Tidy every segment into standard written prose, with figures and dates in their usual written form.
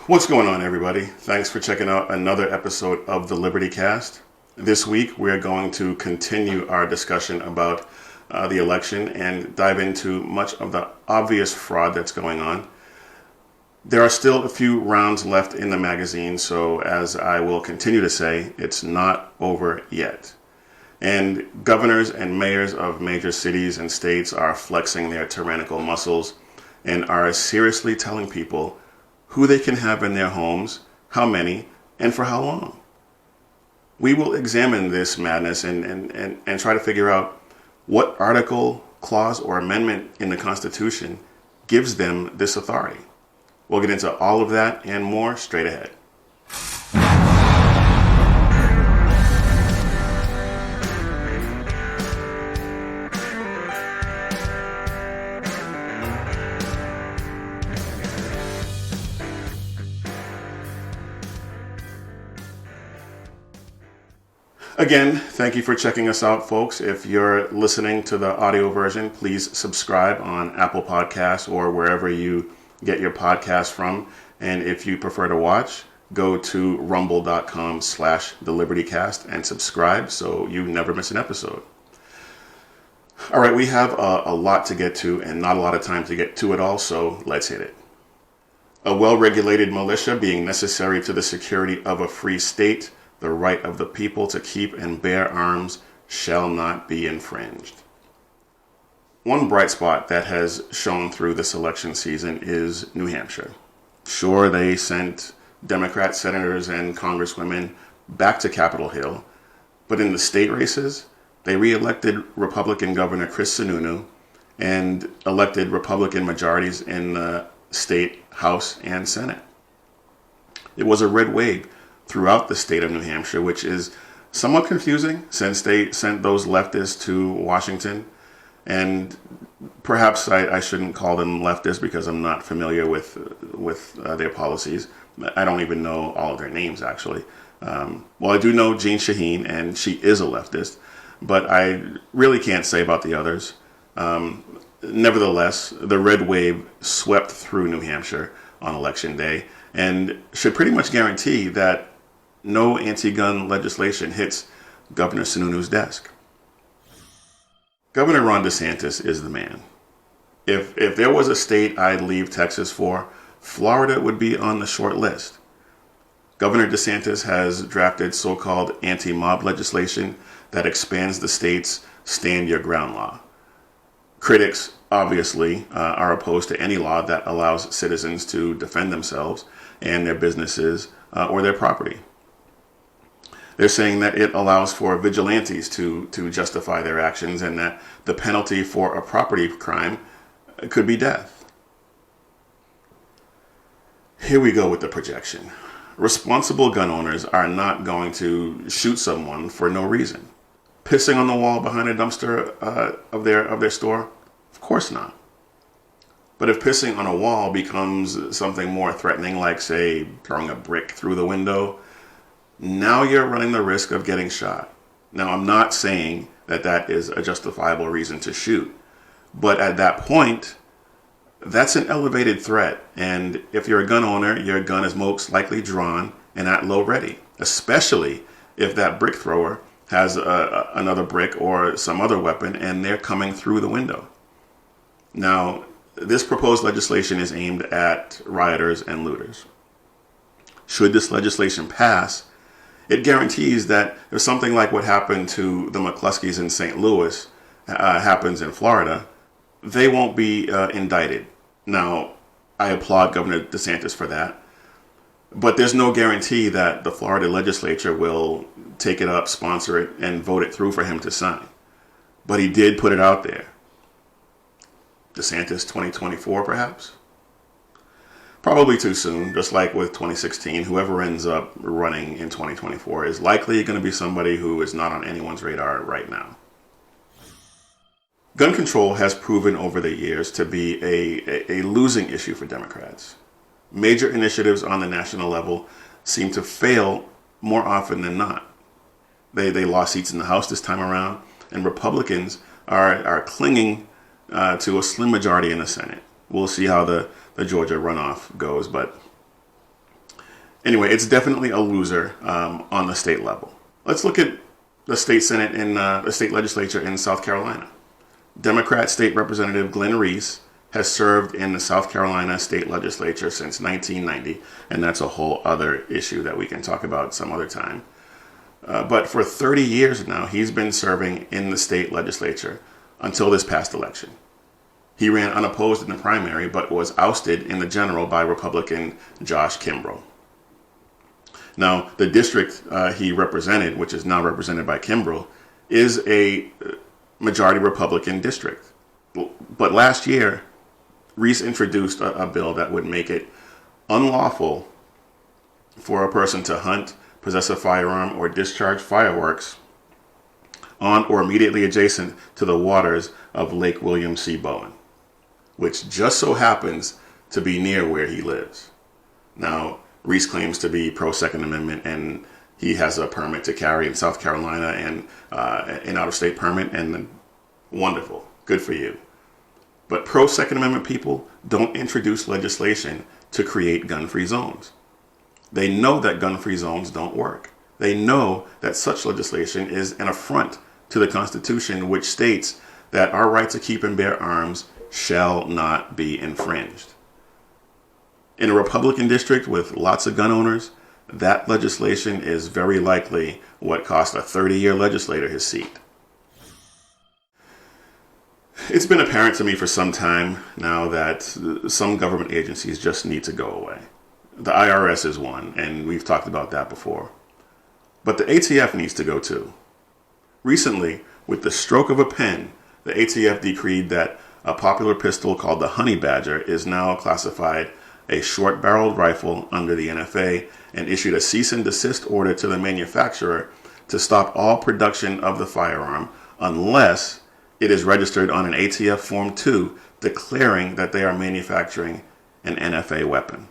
What's going on, everybody? Thanks for checking out another episode of the Liberty Cast. This week, we're going to continue our discussion about the election and dive into much of the obvious fraud that's going on. There are still a few rounds left in the magazine, so as I will continue to say, it's not over yet. And governors and mayors of major cities and states are flexing their tyrannical muscles and are seriously telling people who they can have in their homes, how many, and for how long. We will examine this madness and try to figure out what article, clause, or amendment in the Constitution gives them this authority. We'll get into all of that and more straight ahead. Again, thank you for checking us out, folks. If you're listening to the audio version, please subscribe on Apple Podcasts or wherever you get your podcasts from. And if you prefer to watch, go to rumble.com/thelibertycast and subscribe so you never miss an episode. All right, we have a lot to get to and not a lot of time to get to it all, so let's hit it. A well-regulated militia being necessary to the security of a free state, the right of the people to keep and bear arms shall not be infringed. One bright spot that has shown through this election season is New Hampshire. Sure, they sent Democrat senators and congresswomen back to Capitol Hill, but in the state races, they re-elected Republican Governor Chris Sununu and elected Republican majorities in the state House and Senate. It was a red wave throughout the state of New Hampshire, which is somewhat confusing since they sent those leftists to Washington. And perhaps I shouldn't call them leftists because I'm not familiar with their policies. I don't even know all of their names, actually. Well, I do know Jean Shaheen, and she is a leftist, but I really can't say about the others. Nevertheless, the red wave swept through New Hampshire on Election Day and should pretty much guarantee that no anti-gun legislation hits Governor Sununu's desk. Governor Ron DeSantis is the man. If there was a state I'd leave Texas for, Florida would be on the short list. Governor DeSantis has drafted so-called anti-mob legislation that expands the state's stand your ground law. Critics, obviously, are opposed to any law that allows citizens to defend themselves and their businesses or their property. They're saying that it allows for vigilantes to justify their actions and that the penalty for a property crime could be death. Here we go with the projection. Responsible gun owners are not going to shoot someone for no reason. Pissing on the wall behind a dumpster of their store? Of course not. But if pissing on a wall becomes something more threatening, like, say, throwing a brick through the window, now you're running the risk of getting shot. Now, I'm not saying that is a justifiable reason to shoot. But at that point, that's an elevated threat. And if you're a gun owner, your gun is most likely drawn and at low ready, especially if that brick thrower has another brick or some other weapon and they're coming through the window. Now, this proposed legislation is aimed at rioters and looters. Should this legislation pass, it guarantees that if something like what happened to the McCluskeys in St. Louis happens in Florida, they won't be indicted. Now, I applaud Governor DeSantis for that, but there's no guarantee that the Florida legislature will take it up, sponsor it, and vote it through for him to sign. But he did put it out there. DeSantis 2024, perhaps? Probably too soon, just like with 2016. Whoever ends up running in 2024 is likely going to be somebody who is not on anyone's radar right now. Gun control has proven over the years to be a losing issue for Democrats. Major initiatives on the national level seem to fail more often than not. They lost seats in the House this time around, and Republicans are clinging to a slim majority in the Senate. We'll see how the Georgia runoff goes, but Anyway, it's definitely a loser on the state level. Let's look at the state Senate and the state legislature in South Carolina. Democrat State Representative Glenn Reese has served in the South Carolina state legislature since 1990, and that's a whole other issue that we can talk about some other time. But for 30 years now, he's been serving in the state legislature until this past election. He ran unopposed in the primary, but was ousted in the general by Republican Josh Kimbrough. Now, the district he represented, which is now represented by Kimbrough, is a majority Republican district. But last year, Reese introduced a bill that would make it unlawful for a person to hunt, possess a firearm, or discharge fireworks on or immediately adjacent to the waters of Lake William C. Bowen, which just so happens to be near where he lives. Now, Reese claims to be pro-Second Amendment, and he has a permit to carry in South Carolina and an out-of-state permit, and wonderful, good for you. But pro-Second Amendment people don't introduce legislation to create gun-free zones. They know that gun-free zones don't work. They know that such legislation is an affront to the Constitution, which states that our right to keep and bear arms shall not be infringed. In a Republican district with lots of gun owners, that legislation is very likely what cost a 30-year legislator his seat. It's been apparent to me for some time now that some government agencies just need to go away. The IRS is one, and we've talked about that before. But the ATF needs to go too. Recently, with the stroke of a pen, the ATF decreed that a popular pistol called the Honey Badger is now classified a short-barreled rifle under the NFA and issued a cease and desist order to the manufacturer to stop all production of the firearm unless it is registered on an ATF Form 2 declaring that they are manufacturing an NFA weapon.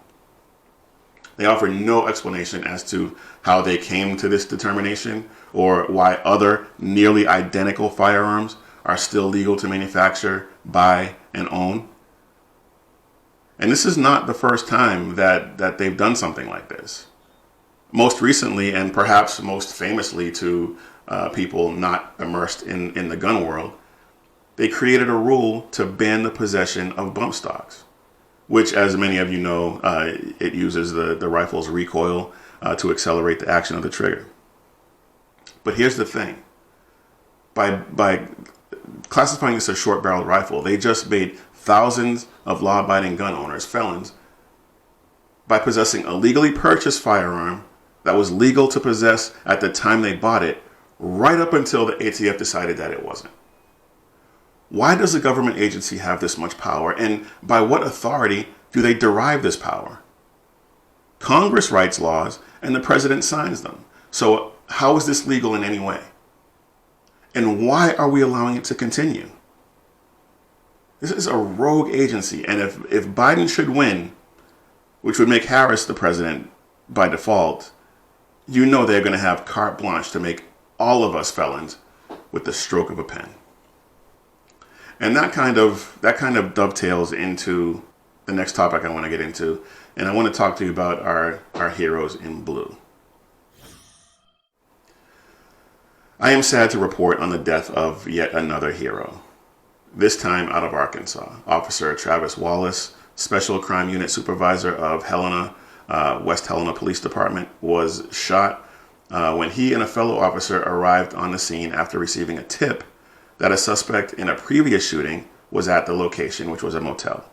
They offer no explanation as to how they came to this determination or why other nearly identical firearms are still legal to manufacture, buy, and own. And this is not the first time that they've done something like this. Most recently, and perhaps most famously to people not immersed in the gun world, they created a rule to ban the possession of bump stocks, which, as many of you know, it uses the rifle's recoil to accelerate the action of the trigger. But here's the thing. By classifying this as a short-barreled rifle, they just made thousands of law-abiding gun owners felons by possessing a legally purchased firearm that was legal to possess at the time they bought it, right up until the ATF decided that it wasn't. Why does a government agency have this much power, and by what authority do they derive this power? Congress writes laws, and the president signs them. So how is this legal in any way? And why are we allowing it to continue? This is a rogue agency, and if Biden should win, which would make Harris the president by default, you know they're going to have carte blanche to make all of us felons with the stroke of a pen. And that kind of dovetails into the next topic I want to get into, and I want to talk to you about our heroes in blue. I am sad to report on the death of yet another hero. This time out of Arkansas. Officer Travis Wallace, Special Crime Unit Supervisor of Helena, West Helena Police Department, was shot when he and a fellow officer arrived on the scene after receiving a tip that a suspect in a previous shooting was at the location, which was a motel.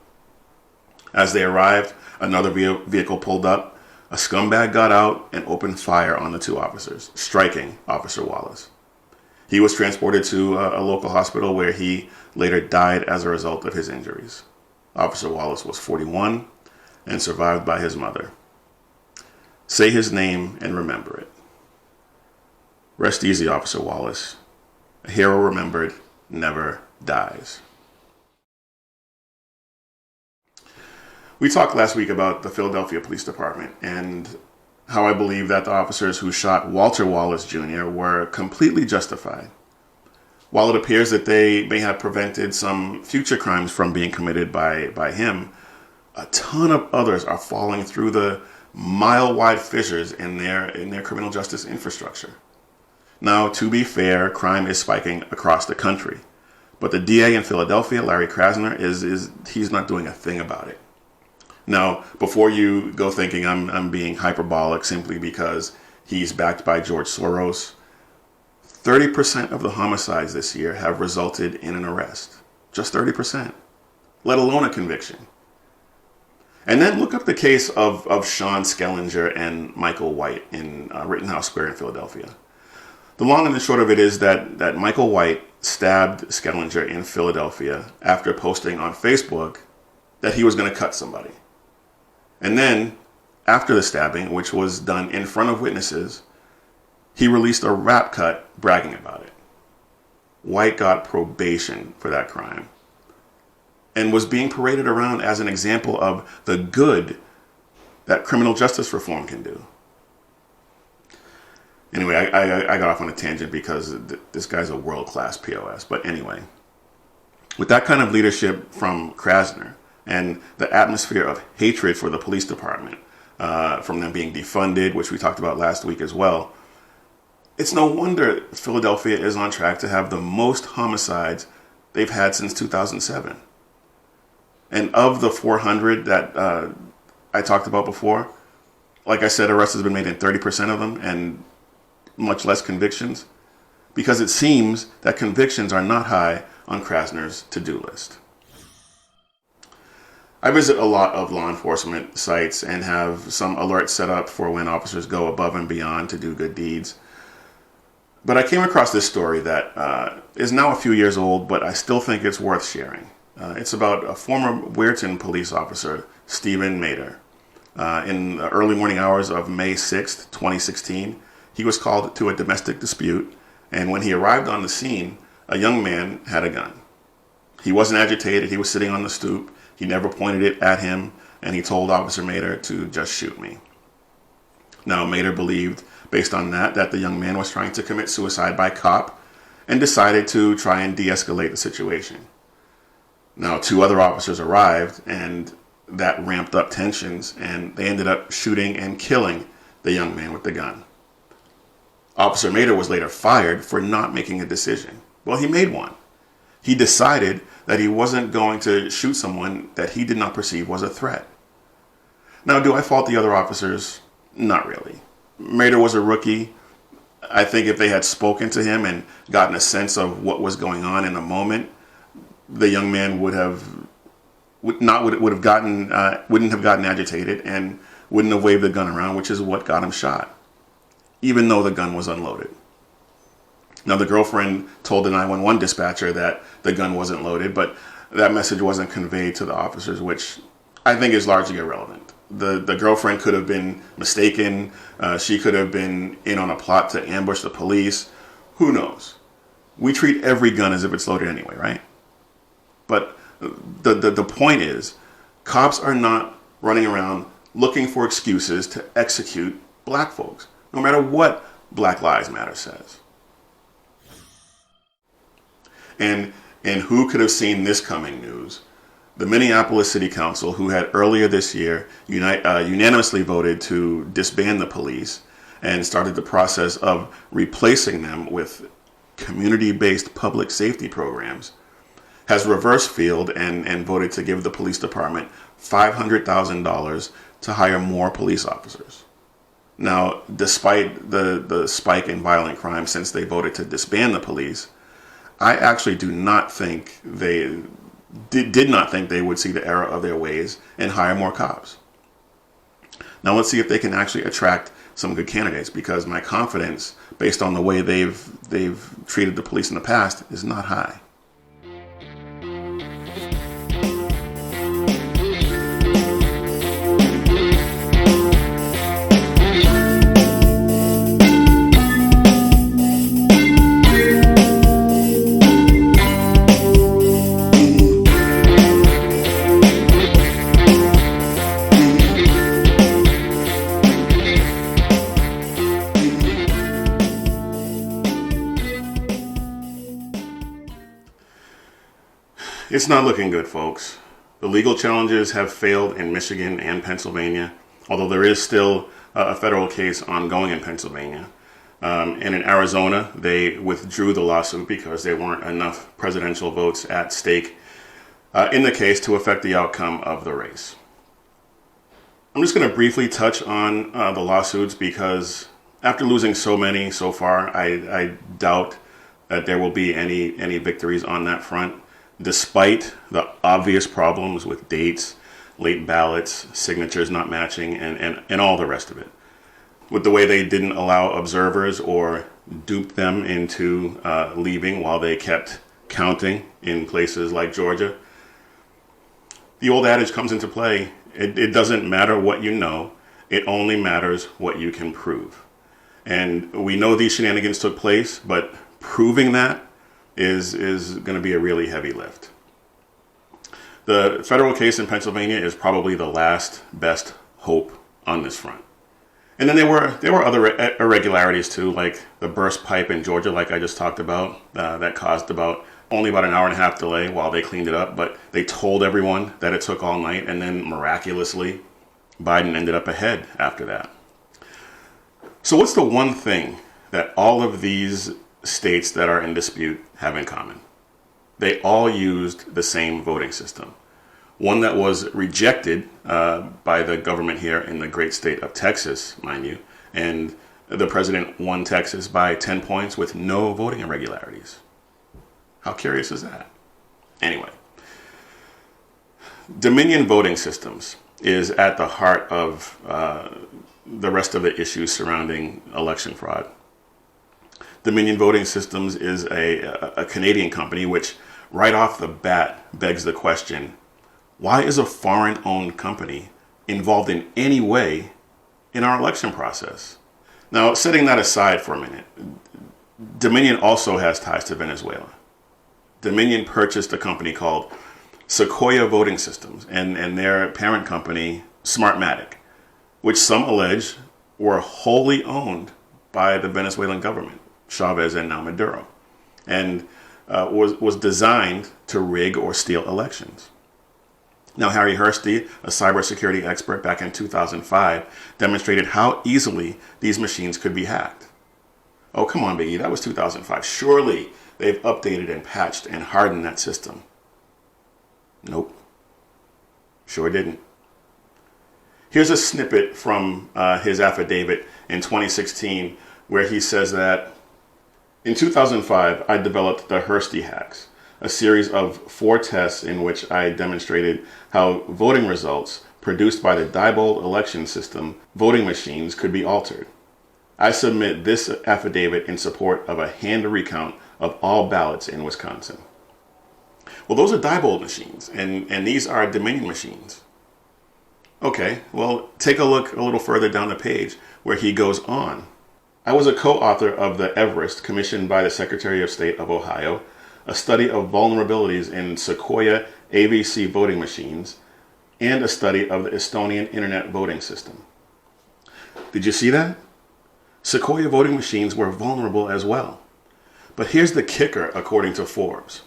As they arrived, another vehicle pulled up. A scumbag got out and opened fire on the two officers, striking Officer Wallace. He was transported to a local hospital where he later died as a result of his injuries. Officer Wallace was 41 and survived by his mother. Say his name and remember it. Rest easy, Officer Wallace. A hero remembered never dies. We talked last week about the Philadelphia Police Department and how I believe that the officers who shot Walter Wallace Jr. were completely justified. While it appears that they may have prevented some future crimes from being committed by him, a ton of others are falling through the mile-wide fissures in their criminal justice infrastructure. Now, to be fair, crime is spiking across the country, but the DA in Philadelphia, Larry Krasner, he's not doing a thing about it. Now, before you go thinking I'm being hyperbolic simply because he's backed by George Soros, 30% of the homicides this year have resulted in an arrest. Just 30%, let alone a conviction. And then look up the case of Sean Skellinger and Michael White in Rittenhouse Square in Philadelphia. The long and the short of it is that Michael White stabbed Skellinger in Philadelphia after posting on Facebook that he was going to cut somebody. And then, after the stabbing, which was done in front of witnesses, he released a rap cut bragging about it. White got probation for that crime and was being paraded around as an example of the good that criminal justice reform can do. Anyway, I got off on a tangent because this guy's a world-class POS. But anyway, with that kind of leadership from Krasner and the atmosphere of hatred for the police department, from them being defunded, which we talked about last week as well, it's no wonder Philadelphia is on track to have the most homicides they've had since 2007. And of the 400 that I talked about before, like I said, arrests have been made in 30% of them and much less convictions, because it seems that convictions are not high on Krasner's to-do list. I visit a lot of law enforcement sites and have some alerts set up for when officers go above and beyond to do good deeds. But I came across this story that is now a few years old, but I still think it's worth sharing. It's about a former Weirton police officer, Stephen Mader. In the early morning hours of May 6th, 2016, he was called to a domestic dispute, and when he arrived on the scene, a young man had a gun. He wasn't agitated, he was sitting on the stoop, he never pointed it at him, and he told Officer Mader to just shoot me. Now, Mader believed, based on that the young man was trying to commit suicide by cop, and decided to try and de-escalate the situation. Now, 2 other officers arrived, and that ramped up tensions, and they ended up shooting and killing the young man with the gun. Officer Mader was later fired for not making a decision. Well, he made one. He decided that he wasn't going to shoot someone that he did not perceive was a threat. Now, do I fault the other officers? Not really. Mader was a rookie. I think if they had spoken to him and gotten a sense of what was going on in the moment, the young man wouldn't have gotten agitated and wouldn't have waved the gun around, which is what got him shot, even though the gun was unloaded. Now, the girlfriend told the 911 dispatcher that the gun wasn't loaded, but that message wasn't conveyed to the officers, which I think is largely irrelevant. The girlfriend could have been mistaken. She could have been in on a plot to ambush the police. Who knows? We treat every gun as if it's loaded anyway, right? But the point is, cops are not running around looking for excuses to execute black folks, no matter what Black Lives Matter says. And who could have seen this coming news? The Minneapolis City Council, who had earlier this year unanimously voted to disband the police and started the process of replacing them with community-based public safety programs, has reversed field and voted to give the police department $500,000 to hire more police officers. Now, despite the spike in violent crime since they voted to disband the police, I actually do not think they did not think they would see the error of their ways and hire more cops. Now let's see if they can actually attract some good candidates, because my confidence, based on the way they've treated the police in the past, is not high. It's not looking good, folks. The legal challenges have failed in Michigan and Pennsylvania. although there is still a federal case ongoing in Pennsylvania. And in Arizona, they withdrew the lawsuit because there weren't enough presidential votes at stake in the case to affect the outcome of the race. I'm just going to briefly touch on the lawsuits because after losing so many so far, I doubt that there will be any victories on that front, despite the obvious problems with dates, late ballots, signatures not matching, and all the rest of it. With the way they didn't allow observers or duped them into leaving while they kept counting in places like Georgia. The old adage comes into play. It doesn't matter what you know. It only matters what you can prove. And we know these shenanigans took place, but proving that is going to be a really heavy lift. The federal case in Pennsylvania is probably the last best hope on this front. And then there were other irregularities too, like the burst pipe in Georgia, like I just talked about, that caused only about an hour and a half delay while they cleaned it up. But they told everyone that it took all night, and then miraculously, Biden ended up ahead after that. So what's the one thing that all of these states that are in dispute have in common? They all used the same voting system. One that was rejected by the government here in the great state of Texas, mind you, and the president won Texas by 10 points with no voting irregularities. How curious is that? Anyway, Dominion voting systems is at the heart of the rest of the issues surrounding election fraud. Dominion Voting Systems is a Canadian company which right off the bat begs the question, why is a foreign-owned company involved in any way in our election process? Now, setting that aside for a minute, Dominion also has ties to Venezuela. Dominion purchased a company called Sequoia Voting Systems and their parent company, Smartmatic, which some allege were wholly owned by the Venezuelan government, Chavez and now Maduro, and was designed to rig or steal elections. Now, Harry Hursty, a cybersecurity expert back in 2005, demonstrated how easily these machines could be hacked. Oh, come on, Biggie, that was 2005. Surely they've updated and patched and hardened that system. Nope. Sure didn't. Here's a snippet from his affidavit in 2016 where he says that in 2005, I developed the Hursty hacks, a series of 4 tests in which I demonstrated how voting results produced by the Diebold election system voting machines could be altered. I submit this affidavit in support of a hand recount of all ballots in Wisconsin. Well, those are Diebold machines, and these are Dominion machines. Okay, well, take a look a little further down the page where he goes on. I was a co-author of the Everest, commissioned by the Secretary of State of Ohio, a study of vulnerabilities in Sequoia AVC voting machines, and a study of the Estonian internet voting system. Did you see that? Sequoia voting machines were vulnerable as well. But here's the kicker, according to Forbes.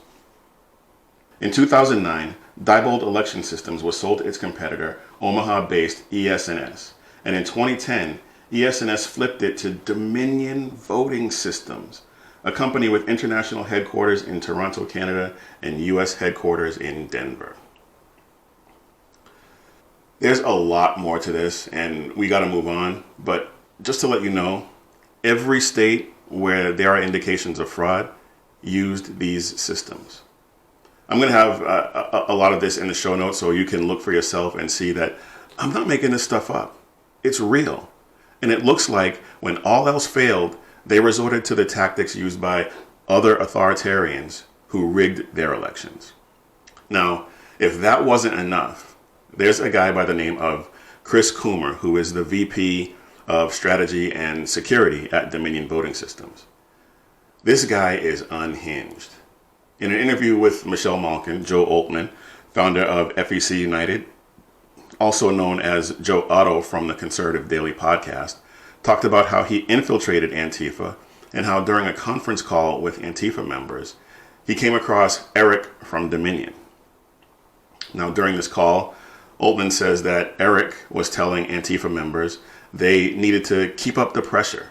In 2009, Diebold Election Systems was sold to its competitor, Omaha-based ES&S. And in 2010, ES&S flipped it to Dominion Voting Systems, a company with international headquarters in Toronto, Canada, and U.S. headquarters in Denver. There's a lot more to this, and we got to move on. But just to let you know, every state where there are indications of fraud used these systems. I'm going to have a lot of this in the show notes so you can look for yourself and see that I'm not making this stuff up. It's real. And it looks like when all else failed, they resorted to the tactics used by other authoritarians who rigged their elections. Now, if that wasn't enough, there's a guy by the name of Chris Coomer, who is the VP of Strategy and Security at Dominion Voting Systems. This guy is unhinged. In an interview with Michelle Malkin, Joe Altman, founder of FEC United, also known as Joe Otto from the Conservative Daily podcast, talked about how he infiltrated Antifa and how during a conference call with Antifa members, he came across Eric from Dominion. Now, during this call, Altman says that Eric was telling Antifa members they needed to keep up the pressure.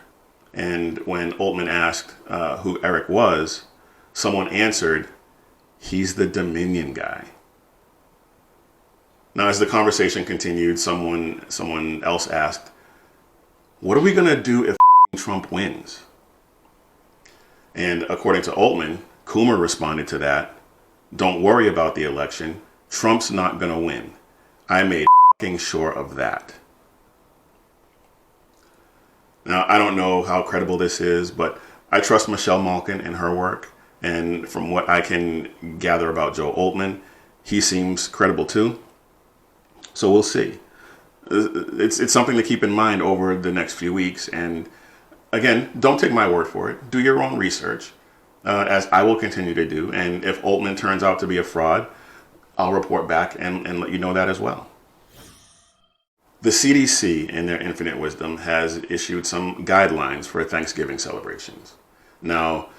And when Altman asked who Eric was, someone answered, "He's the Dominion guy." Now, as the conversation continued, someone else asked, "What are we going to do if Trump wins?" And according to Altman, Coomer responded to that, "Don't worry about the election. Trump's not going to win. I made sure of that." Now, I don't know how credible this is, but I trust Michelle Malkin and her work. And from what I can gather about Joe Altman, he seems credible too. So we'll see. It's something to keep in mind over the next few weeks. And again, don't take my word for it. Do your own research, as I will continue to do. And if Altman turns out to be a fraud, I'll report back and let you know that as well. The CDC, in their infinite wisdom, has issued some guidelines for Thanksgiving celebrations. Now,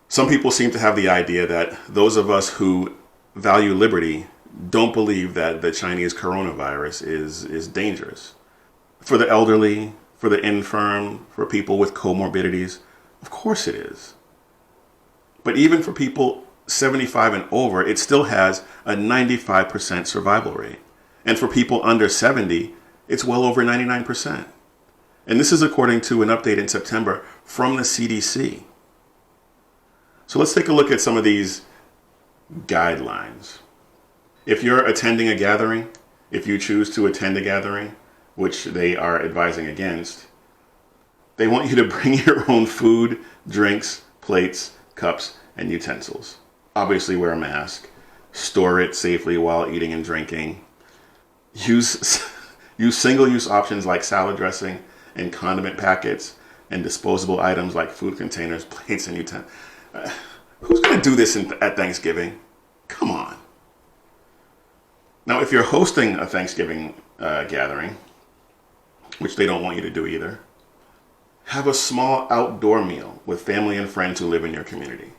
some people seem to have the idea that those of us who value liberty don't believe that the Chinese coronavirus is dangerous. For the elderly, for the infirm, for people with comorbidities, of course it is. But even for people 75 and over, it still has a 95% survival rate. And for people under 70, it's well over 99%. And this is according to an update in September from the CDC. So let's take a look at some of these guidelines. If you're attending a gathering, if you choose to attend a gathering, which they are advising against, they want you to bring your own food, drinks, plates, cups, and utensils. Obviously wear a mask, store it safely while eating and drinking. Use single-use options like salad dressing and condiment packets and disposable items like food containers, plates, and utensils. Who's going to do this at Thanksgiving? Come on. Now, if you're hosting a Thanksgiving gathering, which they don't want you to do either, have a small outdoor meal with family and friends who live in your community.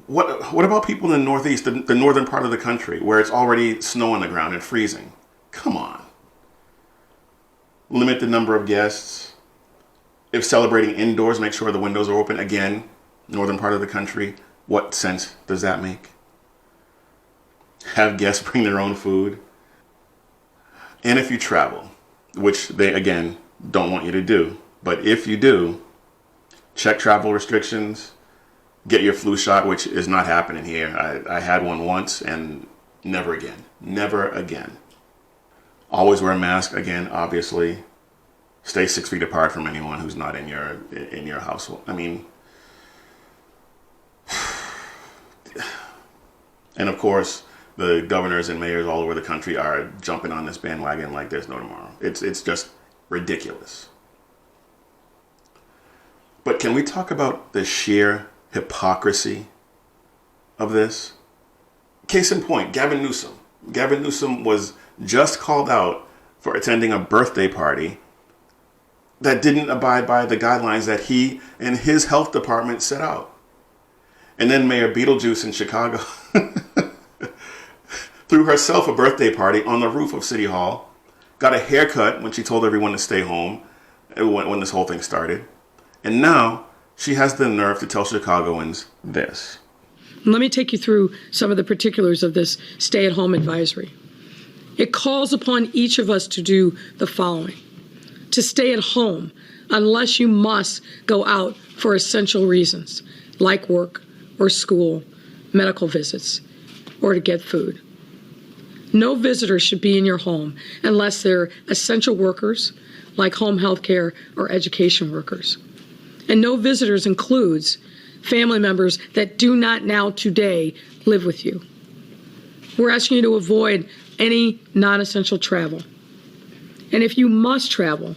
What about people in the Northeast, the northern part of the country, where it's already snow on the ground and freezing? Come on. Limit the number of guests. If celebrating indoors, make sure the windows are open. Again, northern part of the country, what sense does that make? Have guests bring their own food. And if you travel, which they, again, don't want you to do, but if you do, check travel restrictions. Get your flu shot, which is not happening here. I had one once and never again. Never again. Always wear a mask, again, obviously. Stay 6 feet apart from anyone who's not in your household. I mean, and of course, the governors and mayors all over the country are jumping on this bandwagon like there's no tomorrow. It's just ridiculous. But can we talk about the sheer hypocrisy of this? Case in point, Gavin Newsom. Gavin Newsom was just called out for attending a birthday party that didn't abide by the guidelines that he and his health department set out. And then Mayor Beetlejuice in Chicago threw herself a birthday party on the roof of City Hall, got a haircut when she told everyone to stay home when this whole thing started. And now she has the nerve to tell Chicagoans this. Let me take you through some of the particulars of this stay-at-home advisory. It calls upon each of us to do the following: to stay at home unless you must go out for essential reasons, like work or school, medical visits, or to get food. No visitors should be in your home unless they're essential workers, like home health care or education workers. And no visitors includes family members that do not now today live with you. We're asking you to avoid any non-essential travel. And if you must travel,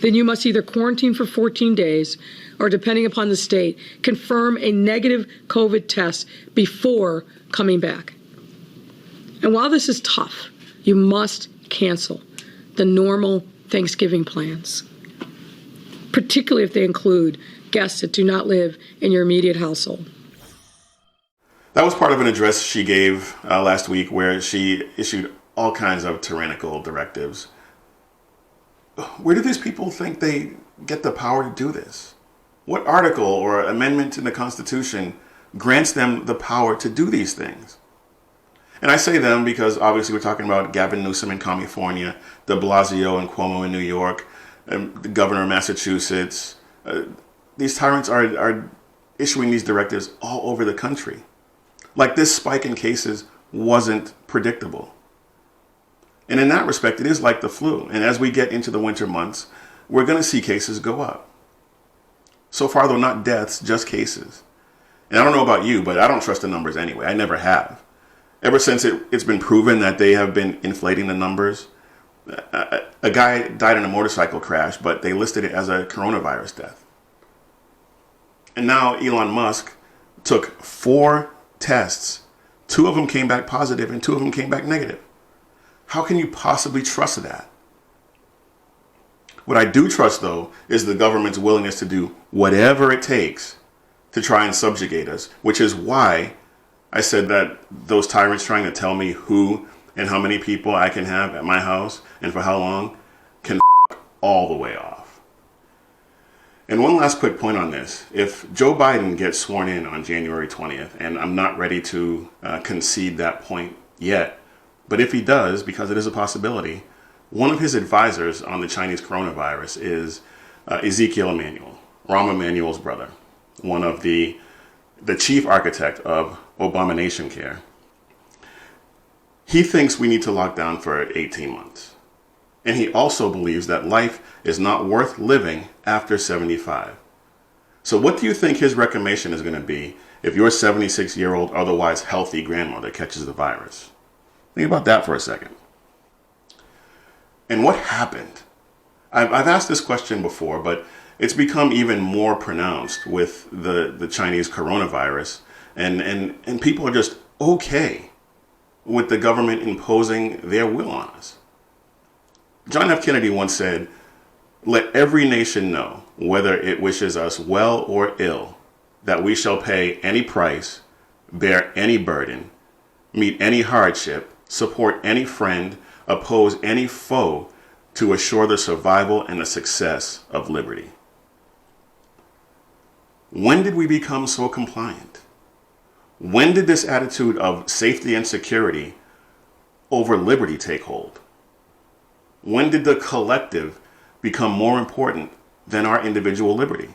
then you must either quarantine for 14 days or, depending upon the state, confirm a negative COVID test before coming back. And while this is tough, you must cancel the normal Thanksgiving plans, particularly if they include guests that do not live in your immediate household. That was part of an address she gave last week where she issued all kinds of tyrannical directives. Where do these people think they get the power to do this? What article or amendment in the Constitution grants them the power to do these things? And I say them because obviously we're talking about Gavin Newsom in California, de Blasio and Cuomo in New York, the governor of Massachusetts. These tyrants are issuing these directives all over the country. Like this spike in cases wasn't predictable. And in that respect, it is like the flu. And as we get into the winter months, we're going to see cases go up. So far, though, not deaths, just cases. And I don't know about you, but I don't trust the numbers anyway. I never have. Ever since it's been proven that they have been inflating the numbers. A guy died in a motorcycle crash, but they listed it as a coronavirus death. And now Elon Musk took 4 tests. 2 of them came back positive and 2 of them came back negative. How can you possibly trust that? What I do trust, though, is the government's willingness to do whatever it takes to try and subjugate us, which is why I said that those tyrants trying to tell me who and how many people I can have at my house and for how long can f*** all the way off. And one last quick point on this. If Joe Biden gets sworn in on January 20th, and I'm not ready to concede that point yet, but if he does, because it is a possibility, one of his advisors on the Chinese coronavirus is Ezekiel Emanuel, Rahm Emanuel's brother, one of the chief architect of Abomination Care. He thinks we need to lock down for 18 months. And he also believes that life is not worth living after 75. So what do you think his recommendation is going to be if your 76-year-old, otherwise healthy grandmother catches the virus? Think about that for a second. And what happened? I've asked this question before, but it's become even more pronounced with the Chinese coronavirus. And people are just okay with the government imposing their will on us. John F. Kennedy once said, "Let every nation know, whether it wishes us well or ill, that we shall pay any price, bear any burden, meet any hardship, support any friend, oppose any foe, to assure the survival and the success of liberty." When did we become so compliant? When did this attitude of safety and security over liberty take hold? When did the collective become more important than our individual liberty?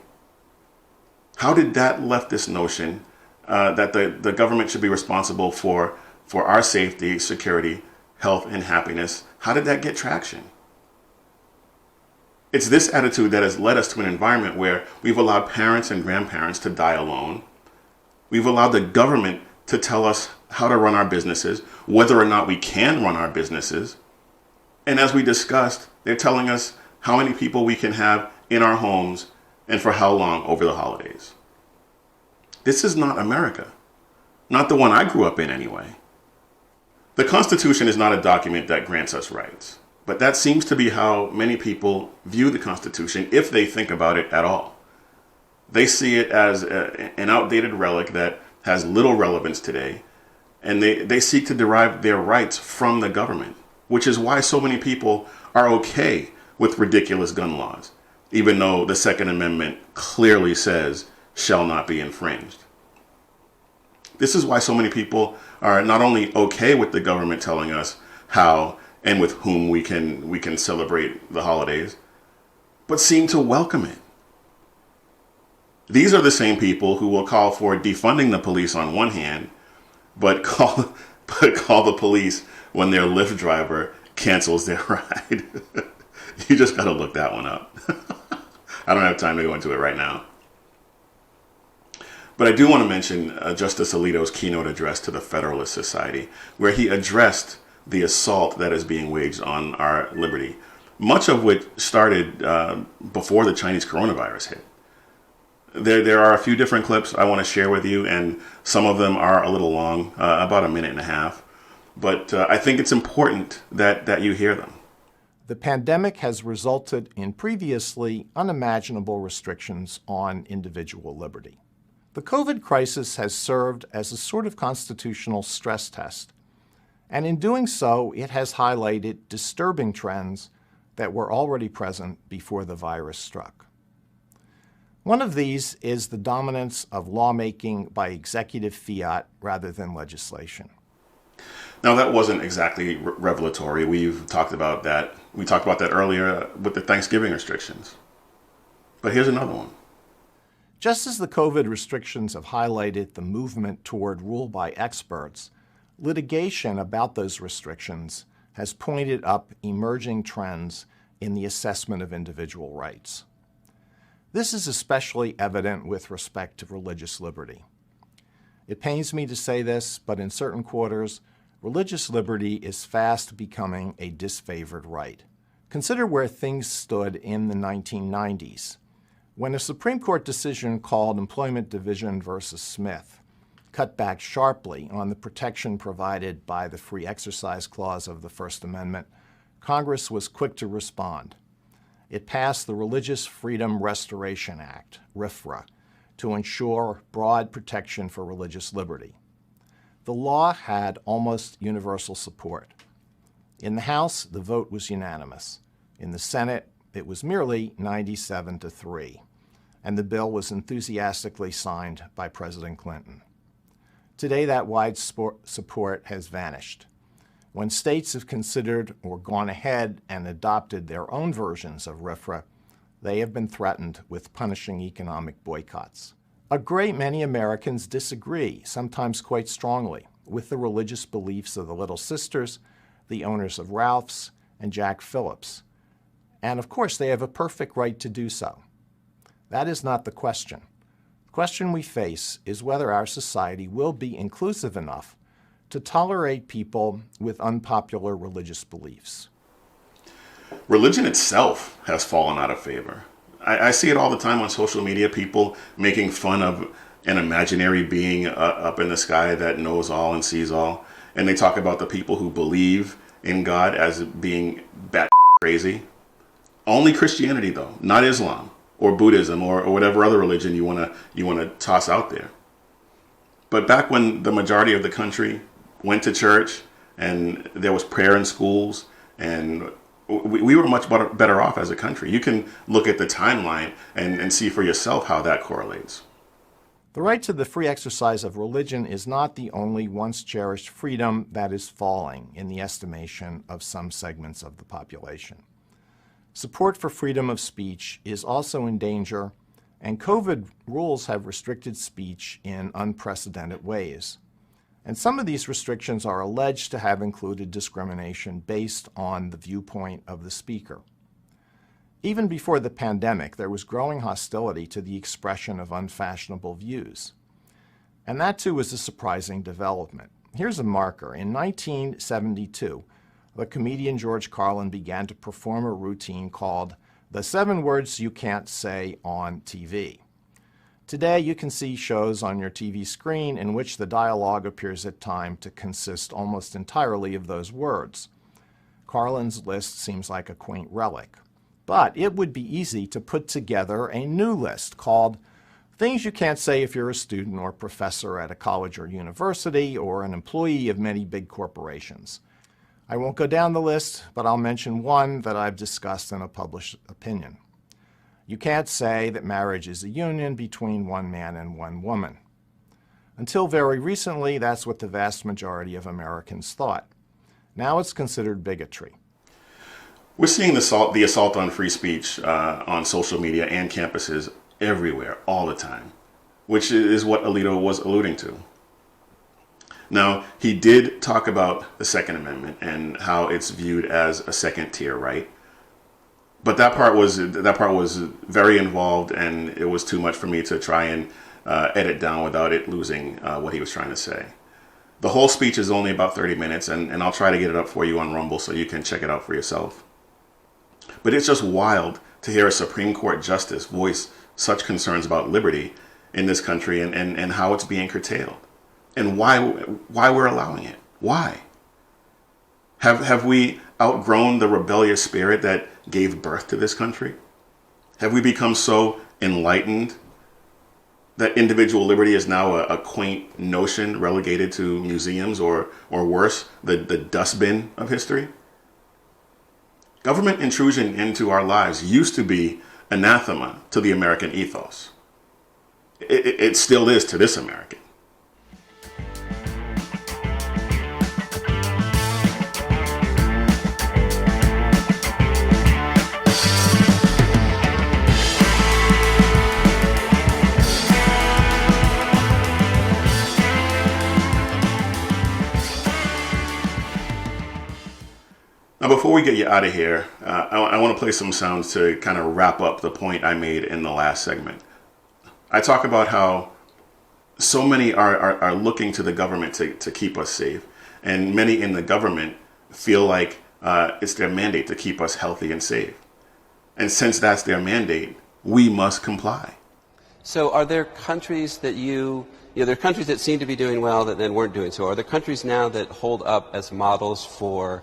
How did that leftist notion that the government should be responsible for our safety, security, health, and happiness, how did that get traction? It's this attitude that has led us to an environment where we've allowed parents and grandparents to die alone. We've allowed the government to tell us how to run our businesses, whether or not we can run our businesses. And as we discussed, they're telling us how many people we can have in our homes and for how long over the holidays. This is not America. Not the one I grew up in anyway. The Constitution is not a document that grants us rights, but that seems to be how many people view the Constitution if they think about it at all. They see it as an outdated relic that has little relevance today, and they seek to derive their rights from the government, which is why so many people are okay with ridiculous gun laws, even though the Second Amendment clearly says shall not be infringed. This is why so many people are not only okay with the government telling us how and with whom we can celebrate the holidays, but seem to welcome it. These are the same people who will call for defunding the police on one hand, but call the police when their Lyft driver cancels their ride. You just got to look that one up. I don't have time to go into it right now. But I do want to mention Justice Alito's keynote address to the Federalist Society, where he addressed the assault that is being waged on our liberty, much of which started before the Chinese coronavirus hit. There are a few different clips I want to share with you, and some of them are a little long, about a minute and a half. But I think it's important that you hear them. The pandemic has resulted in previously unimaginable restrictions on individual liberty. The COVID crisis has served as a sort of constitutional stress test, and in doing so, it has highlighted disturbing trends that were already present before the virus struck. One of these is the dominance of lawmaking by executive fiat rather than legislation. Now, that wasn't exactly revelatory. We've talked about that. We talked about that earlier with the Thanksgiving restrictions. But here's another one. Just as the COVID restrictions have highlighted the movement toward rule by experts, litigation about those restrictions has pointed up emerging trends in the assessment of individual rights. This is especially evident with respect to religious liberty. It pains me to say this, but in certain quarters, religious liberty is fast becoming a disfavored right. Consider where things stood in the 1990s, when a Supreme Court decision called Employment Division versus Smith cut back sharply on the protection provided by the Free Exercise Clause of the First Amendment. Congress was quick to respond. It passed the Religious Freedom Restoration Act, RFRA, to ensure broad protection for religious liberty. The law had almost universal support. In the House, the vote was unanimous. In the Senate, it was merely 97-3, and the bill was enthusiastically signed by President Clinton. Today, that wide support has vanished. When states have considered or gone ahead and adopted their own versions of RFRA, they have been threatened with punishing economic boycotts. A great many Americans disagree, sometimes quite strongly, with the religious beliefs of the Little Sisters, the owners of Ralph's, and Jack Phillips. And of course, they have a perfect right to do so. That is not the question. The question we face is whether our society will be inclusive enough to tolerate people with unpopular religious beliefs. Religion itself has fallen out of favor. I see it all the time on social media, people making fun of an imaginary being up in the sky that knows all and sees all. And they talk about the people who believe in God as being bat crazy. Only Christianity, though, not Islam or Buddhism or whatever other religion you want to toss out there. But back when the majority of the country went to church and there was prayer in schools, and we were much better off as a country. You can look at the timeline and see for yourself how that correlates. The right to the free exercise of religion is not the only once cherished freedom that is falling in the estimation of some segments of the population. Support for freedom of speech is also in danger, and COVID rules have restricted speech in unprecedented ways. And some of these restrictions are alleged to have included discrimination based on the viewpoint of the speaker. Even before the pandemic, there was growing hostility to the expression of unfashionable views. And that, too, is a surprising development. Here's a marker. In 1972, the comedian George Carlin began to perform a routine called The 7 Words You Can't Say on TV. Today, you can see shows on your TV screen in which the dialogue appears at times to consist almost entirely of those words. Carlin's list seems like a quaint relic. But it would be easy to put together a new list called Things You Can't Say If You're a Student or Professor at a College or University or an Employee of Many Big Corporations. I won't go down the list, but I'll mention one that I've discussed in a published opinion. You can't say that marriage is a union between one man and one woman. Until very recently, that's what the vast majority of Americans thought. Now it's considered bigotry. We're seeing the assault on free speech on social media and campuses everywhere, all the time, which is what Alito was alluding to. Now, he did talk about the Second Amendment and how it's viewed as a second-tier right, but that part was very involved, and it was too much for me to try and edit down without it losing what he was trying to say. The whole speech is only about 30 minutes, and I'll try to get it up for you on Rumble so you can check it out for yourself. But it's just wild to hear a Supreme Court justice voice such concerns about liberty in this country and how it's being curtailed and why we're allowing it. Why? Have we outgrown the rebellious spirit that gave birth to this country? Have we become so enlightened that individual liberty is now a quaint notion relegated to museums or worse, the dustbin of history. Government intrusion into our lives used to be anathema to the American ethos. It still is to this American. Now, before we get you out of here, I want to play some sounds to kind of wrap up the point I made in the last segment. I talk about how so many are looking to the government to keep us safe, and many in the government feel like it's their mandate to keep us healthy and safe. And since that's their mandate, we must comply. So are there countries that there are countries that seem to be doing well that then weren't doing so? Are there countries now that hold up as models for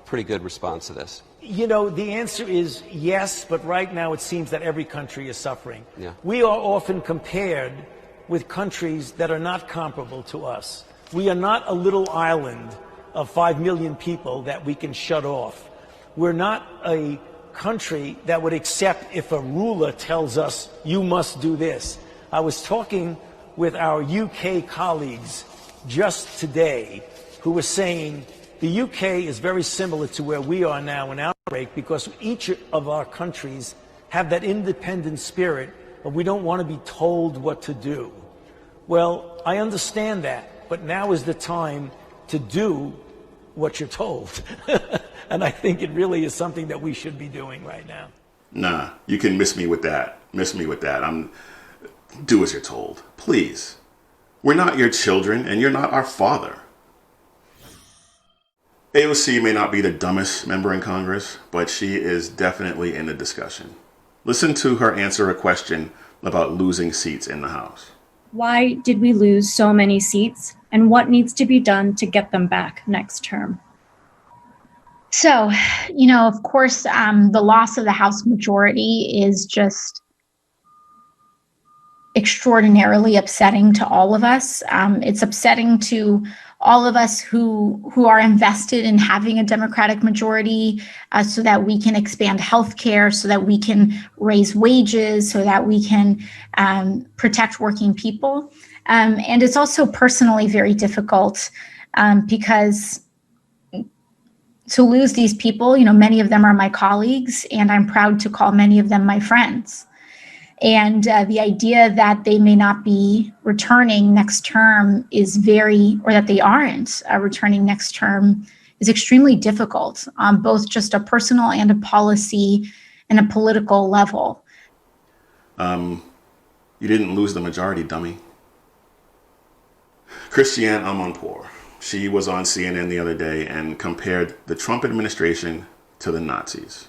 pretty good response to this? The answer is yes, but right now it seems that every country is suffering. Yeah. We are often compared with countries that are not comparable to us. We are not a little island of 5 million people that we can shut off. We're not a country that would accept if a ruler tells us, you must do this. I was talking with our UK colleagues just today who were saying, the UK is very similar to where we are now in our outbreak because each of our countries have that independent spirit, but we don't want to be told what to do. Well, I understand that, but now is the time to do what you're told. And I think it really is something that we should be doing right now. Nah, you can miss me with that. Do as you're told. Please. We're not your children, and you're not our father. AOC may not be the dumbest member in Congress, but she is definitely in the discussion. Listen to her answer a question about losing seats in the House. Why did we lose so many seats, and what needs to be done to get them back next term? So, of course, the loss of the House majority is just extraordinarily upsetting to all of us. It's upsetting to all of us who are invested in having a Democratic majority so that we can expand healthcare, so that we can raise wages, so that we can protect working people. And it's also personally very difficult because to lose these people, many of them are my colleagues, and I'm proud to call many of them my friends. And the idea that they may not be returning next term or that they aren't returning next term is extremely difficult on both just a personal and a policy and a political level. You didn't lose the majority, dummy. Christiane Amanpour, she was on CNN the other day and compared the Trump administration to the Nazis.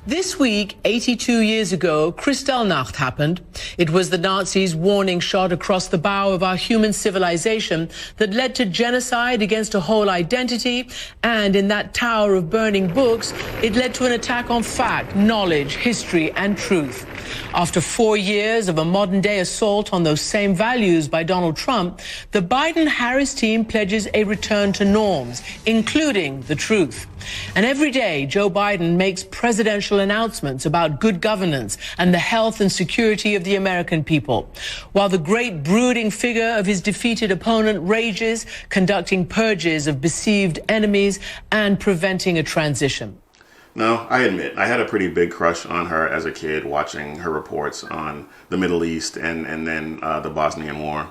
This week, 82 years ago, Kristallnacht happened. It was the Nazis' warning shot across the bow of our human civilization that led to genocide against a whole identity. And in that tower of burning books, it led to an attack on fact, knowledge, history, and truth. After 4 years of a modern-day assault on those same values by Donald Trump, the Biden-Harris team pledges a return to norms, including the truth. And every day, Joe Biden makes presidential announcements about good governance and the health and security of the American people, while the great brooding figure of his defeated opponent rages, conducting purges of perceived enemies and preventing a transition. Now, I admit, I had a pretty big crush on her as a kid, watching her reports on the Middle East and then the Bosnian War.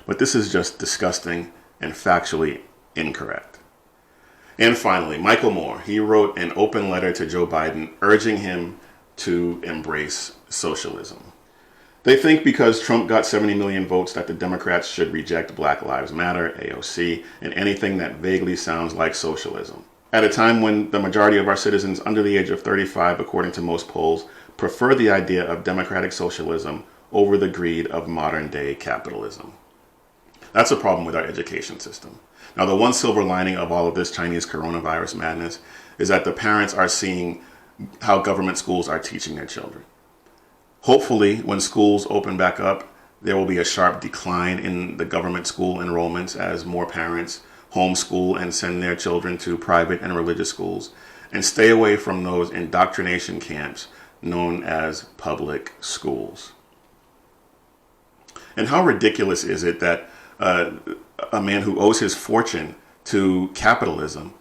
But this is just disgusting and factually incorrect. And finally, Michael Moore, he wrote an open letter to Joe Biden urging him to embrace socialism. They think because Trump got 70 million votes that the Democrats should reject Black Lives Matter, AOC, and anything that vaguely sounds like socialism. At a time when the majority of our citizens under the age of 35, according to most polls, prefer the idea of democratic socialism over the greed of modern-day capitalism. That's a problem with our education system. Now, the one silver lining of all of this Chinese coronavirus madness is that the parents are seeing how government schools are teaching their children. Hopefully, when schools open back up, there will be a sharp decline in the government school enrollments as more parents homeschool and send their children to private and religious schools, and stay away from those indoctrination camps known as public schools. And how ridiculous is it that a man who owes his fortune to capitalism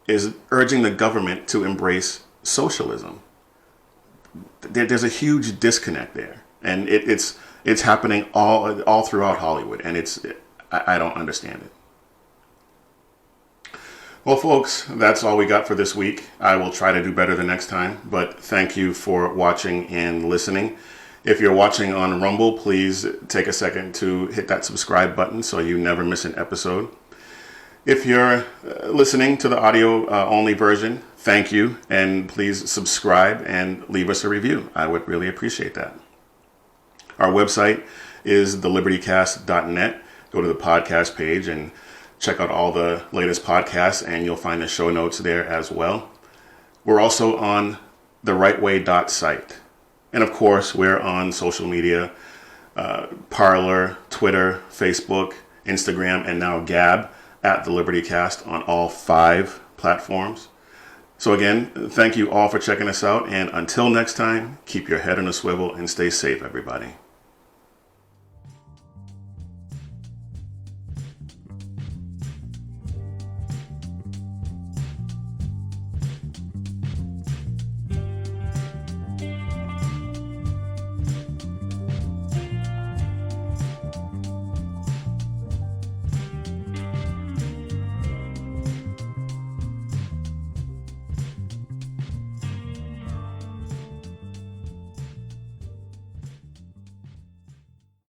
is urging the government to embrace socialism? There's a huge disconnect there, and it's happening all throughout Hollywood, and I don't understand it. Well, folks, that's all we got for this week. I will try to do better the next time, but thank you for watching and listening. If you're watching on Rumble, please take a second to hit that subscribe button so you never miss an episode. If you're listening to the audio only version, thank you, and please subscribe and leave us a review. I would really appreciate that. Our website is thelibertycast.net. Go to the podcast page and check out all the latest podcasts, and you'll find the show notes there as well. We're also on therightway.site. And of course, we're on social media, Parler, Twitter, Facebook, Instagram, and now Gab at The Liberty Cast on all 5 platforms. So again, thank you all for checking us out. And until next time, keep your head on a swivel and stay safe, everybody.